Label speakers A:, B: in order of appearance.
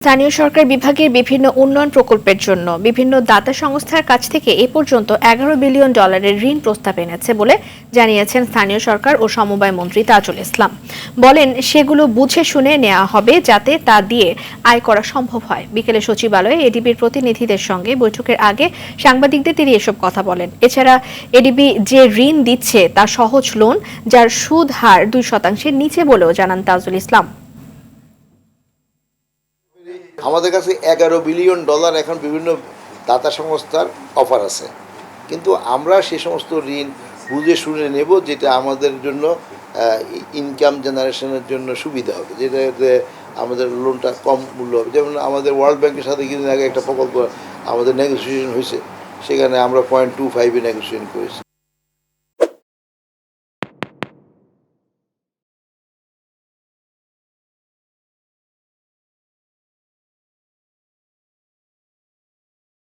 A: স্থানীয় সরকার বিভাগের বিভিন্ন উন্নয়ন প্রকল্পের জন্য বিভিন্ন দাতা সংস্থার কাছ থেকে এ পর্যন্ত 11 বিলিয়ন ডলারের ঋণ প্রস্তাব এনেছে বলে জানিয়েছেন স্থানীয় সরকার ও সমবায় মন্ত্রী তাজুল ইসলাম। বলেন, সেগুলো বুঝে শুনে নেওয়া হবে যাতে তা দিয়ে আয় করা সম্ভব হয়। বিকেলে সচিবালয়ে এডিবির প্রতিনিধিদের সঙ্গে বৈঠকের আগে সাংবাদিকদের তিনি এসব কথা বলেন। এছাড়া এডিবি যে ঋণ দিচ্ছে তা সহজ লোন, যার সুদ হার 2% নিচে বলেও জানান তাজুল ইসলাম।
B: আমাদের কাছে 11 বিলিয়ন ডলার এখন বিভিন্ন দাতা সংস্থার অফার আছে, কিন্তু আমরা সে সমস্ত ঋণ বুঝে শুনে নেব যেটা আমাদের জন্য ইনকাম জেনারেশনের জন্য সুবিধা হবে, যেটাতে আমাদের লোনটা কম মূল্য হবে। যেমন আমাদের ওয়ার্ল্ড ব্যাংকের সাথে কিছুদিন আগে একটা প্রকল্প আমাদের নেগোসিয়েশন হয়েছে, সেখানে আমরা 0.25 নেগোসিয়েশন করেছি।